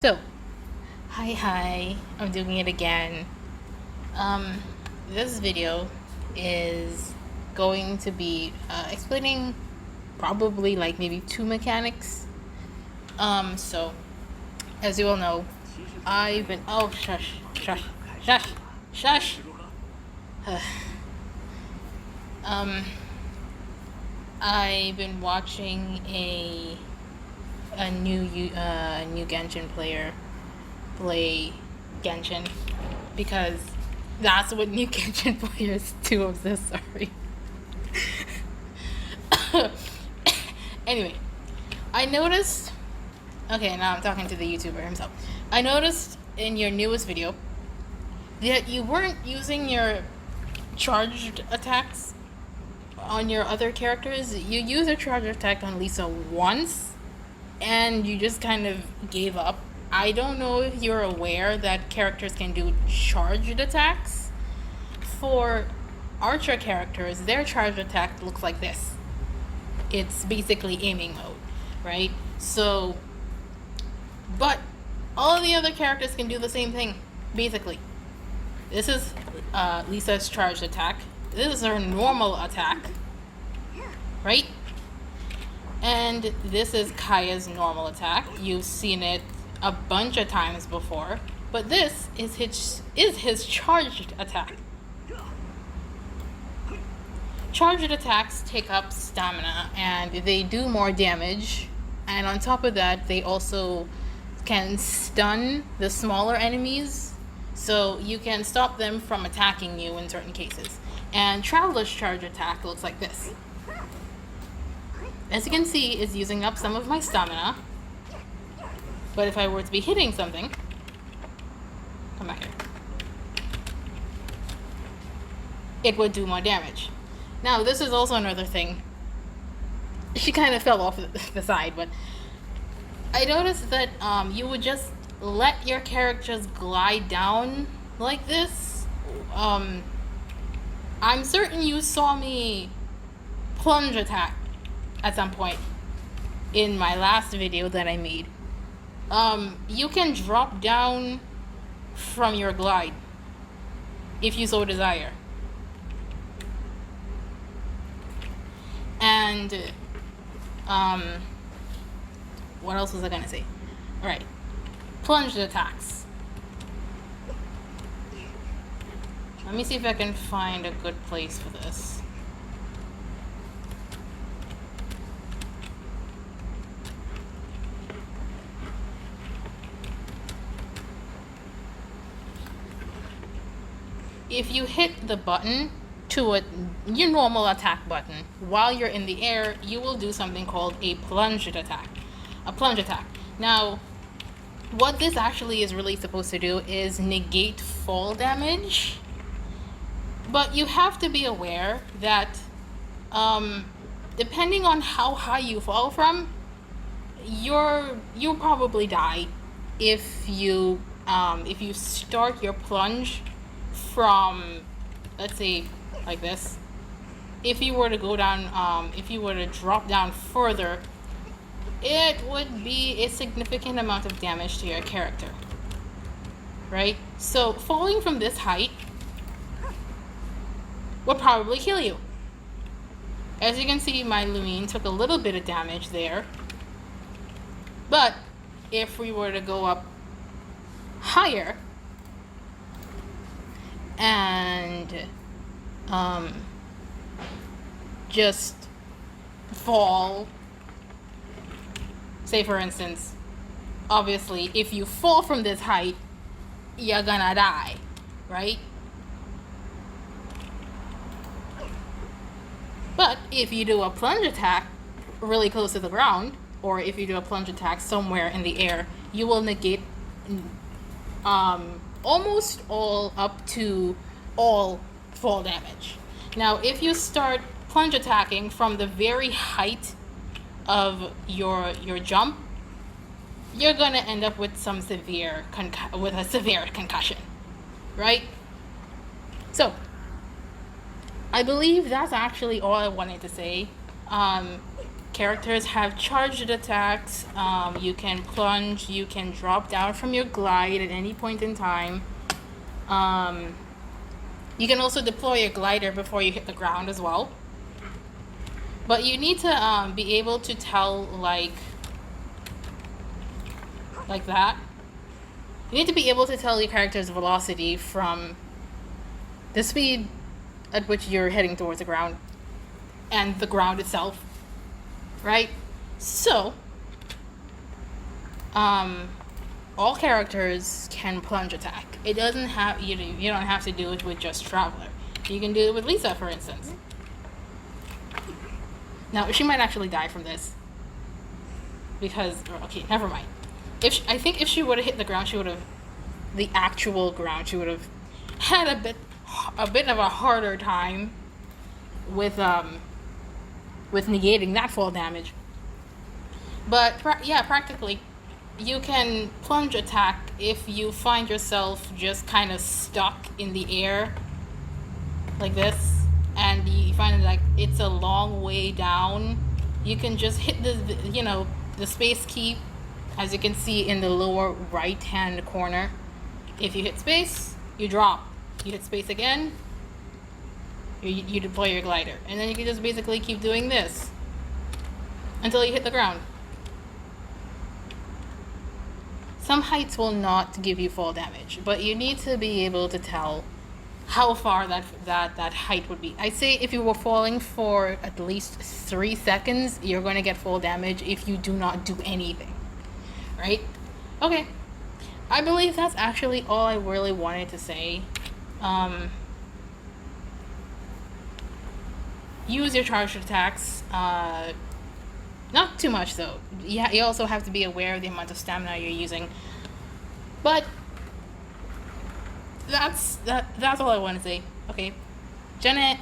So, hi, I'm doing it again. Um, this video is going to be explaining probably like maybe two mechanics. So, as you all know, I've been shush, shush. um, I've been watching a new Genshin player play Genshin because that's what new Genshin players do. I'm so sorry. Anyway, I noticed. Okay, now I'm talking to the YouTuber himself. I noticed in your newest video that you weren't using your charged attacks on your other characters. You used a charged attack on Lisa once, and you just kind of gave up. I don't know if you're aware that characters can do charged attacks. For archer characters, their charged attack looks like this. It's basically aiming mode, right? So, but all of the other characters can do the same thing, basically. This is Lisa's charged attack. This is her normal attack, right? And this is Kaya's normal attack. You've seen it a bunch of times before, but this is his charged attack. Charged attacks take up stamina and they do more damage, and on top of that they also can stun the smaller enemies, so you can stop them from attacking you in certain cases. And Traveler's charge attack looks like this. As you can see, it's using up some of my stamina, but if I were to be hitting something, come back here, it would do more damage. Now, this is also another thing. She kind of fell off the side, but I noticed that you would just let your characters glide down like this. I'm certain you saw me plunge attack at some point in my last video that I made. You can drop down from your glide if you so desire. And what else was I gonna say? Alright, plunged attacks. Let me see if I can find a good place for this. If you hit the button to your normal attack button while you're in the air, you will do something called a plunged attack. A plunge attack. Now, what this actually is really supposed to do is negate fall damage, but you have to be aware that depending on how high you fall from, you'll probably die if you start your plunge from, let's say, like this. If you were to go down, if you were to drop down further, it would be a significant amount of damage to your character, right? So falling from this height would probably kill you. As you can see, my Lumine took a little bit of damage there, but if we were to go up higher and just fall, say for instance, obviously if you fall from this height, you're gonna die, right? But if you do a plunge attack really close to the ground, or if you do a plunge attack somewhere in the air, you will negate almost all up to all fall damage. Now, if you start plunge attacking from the very height of your jump, you're gonna end up with some severe concussion, right? So, I believe that's actually all I wanted to say. characters have charged attacks. You can plunge. You can drop down from your glide at any point in time. You can also deploy your glider before you hit the ground as well. But you need to be able to tell like that. You need to be able to tell your character's velocity from the speed at which you're heading towards the ground and the ground itself, right? So, all characters can plunge attack. It doesn't have you don't have to do it with just Traveler. You can do it with Lisa, for instance. Now, she might actually die from this because okay, never mind. I think if she would have hit the ground, the actual ground, she would have had a bit of a harder time with negating that fall damage. But practically, you can plunge attack if you find yourself just kind of stuck in the air like this, and you find like it's a long way down. You can just hit the space key, as you can see in the lower right hand corner. If you hit space, you drop. You hit space again, you deploy your glider, and then you can just basically keep doing this until you hit the ground. Some heights will not give you fall damage, but you need to be able to tell how far that height would be. I'd say if you were falling for at least 3 seconds, you're going to get fall damage if you do not do anything, right? Okay, I believe that's actually all I really wanted to say. Use your charged attacks. Not too much though. Yeah, you also have to be aware of the amount of stamina you're using. But that's all I want to say. Okay, Janet.